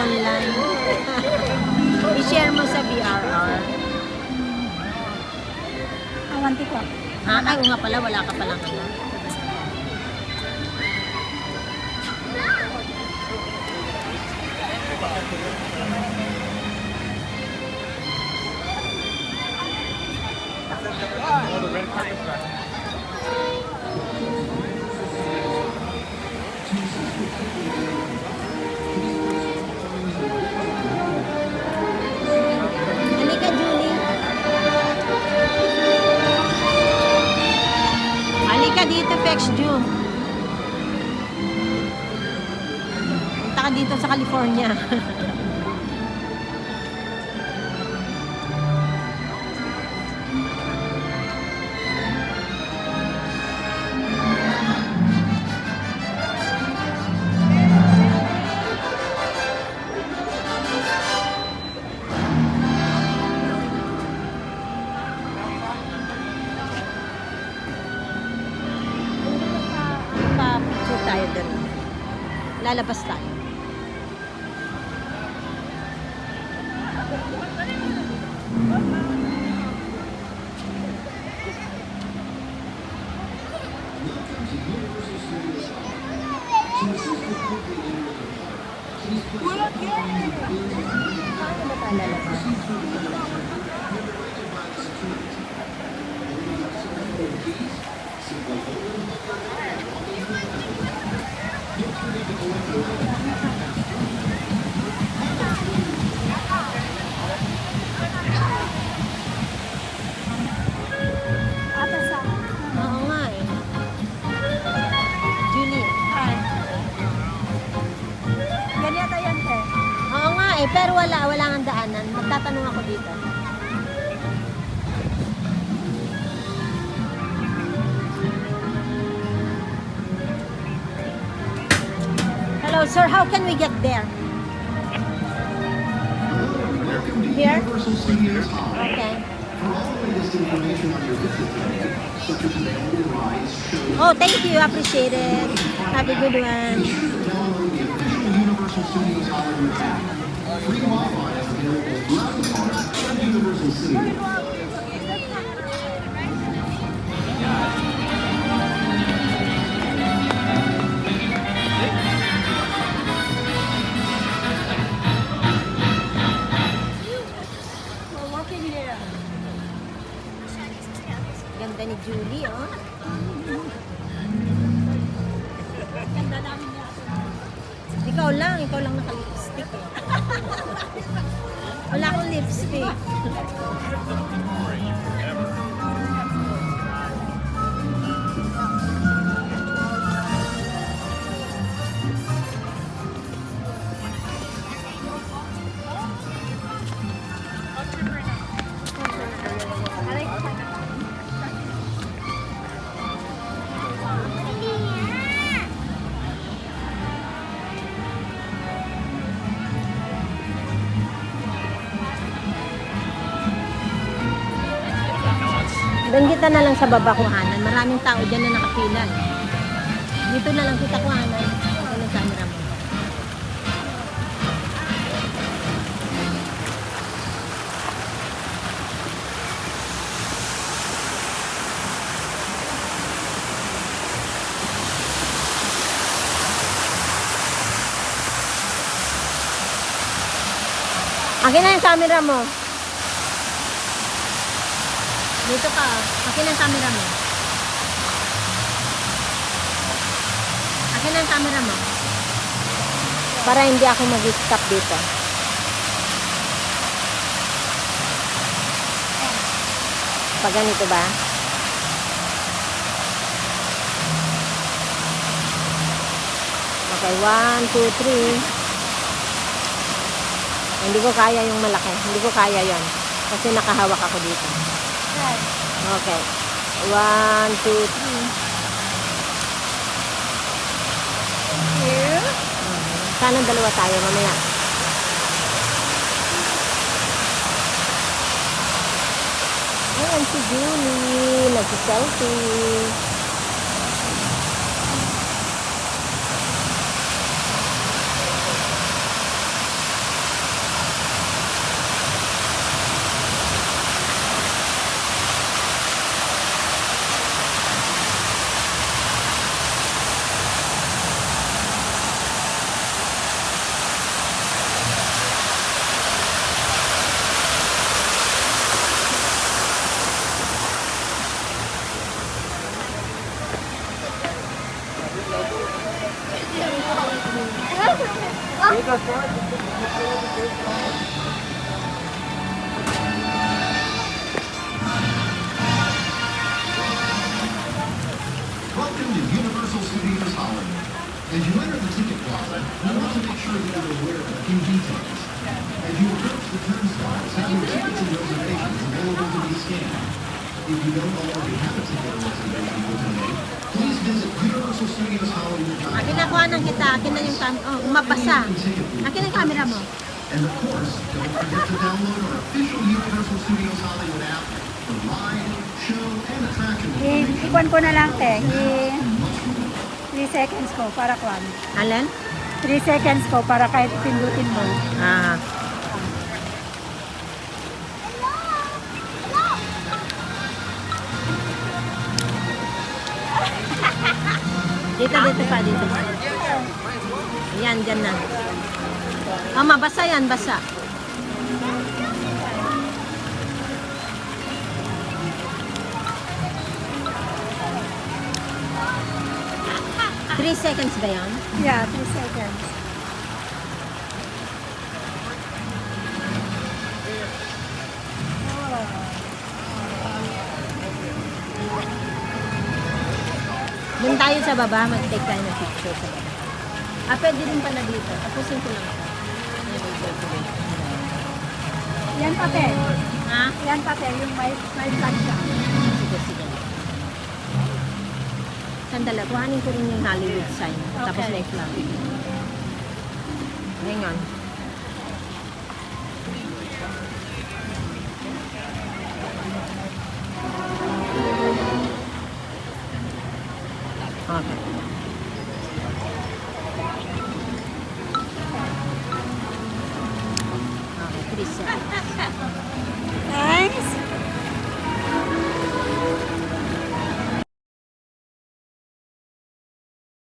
online. I-share mo sa BRR. Awanti ko. Ay, nga pala, wala ka palang ano. Halika, Julie. Halika dito, Fex Ju. Punta ka dito sa California. Pa-picture tayo doon. Lalabas tayo. Paano ba tayo lalabas? Ata sa. Oo nga eh. Julie. Ay. Yan yata yan, te. Oo nga eh, pero wala nga daanan. Magtatanong ako dito. Hello sir, how can we get there? Here? Okay. Oh, thank you. Appreciate it. Have a good one. We're walking here. Ganda ni Julie, oh. Ganda namin niya. Ikaw lang naka-lipstick eh. Wala akong lipstick. Doon kita na lang sa baba kuhanan. Maraming tao dyan na nakapila. Dito na lang kita kuhanan. Ito ng camera mo. Akin na yung camera mo. Dito ka. Akin ang camera mo. Akin ang camera mo. Para hindi ako mag-stop dito. Pag ganito ba? Okay, 1, 2, 3. Hindi ko kaya yung malaki. Hindi ko kaya yon kasi nakahawak ako dito. Okay. 1, 2, 3. Here. Sana dalawa tayo mamaya. Ayan si Julie. Nag-selfie. Welcome to Universal Studios Hollywood. As you enter the ticket plaza, you want to make sure that you're aware of a few details. As you approach the turnstiles, have your tickets and reservations available to be scanned. If you don't already have a ticket or reservation for today, please visit Universal Studios Hollywood. Akin nakuha ng kita. Akin na yung mabasa. Akin ang camera mo. And of course, don't forget to download our official Universal Studios Hollywood app for live, show, and attraction information. Ikuan ko na lang, te. 3 seconds ko para kuan. Alin? 3 seconds ko para kahit pindutin mo. Ah. Dito pa, dito pa. Yan, dyan na. Oh, mabasa yan, basa. Three seconds ba yan? Yeah, 3 seconds. Doon tayo sa baba, mag-take tayo ng picture sa baba. Pwede rin pala dito. Tapusin ko lang ito. Yan pa, te. Ha? Yan pa, te. Yung may flag siya. Sige, sige. Sandala, kuhanin ko rin yung Hollywood sign. Tapos Okay. may flag. Hang on. Okay. Okay, 3 seconds.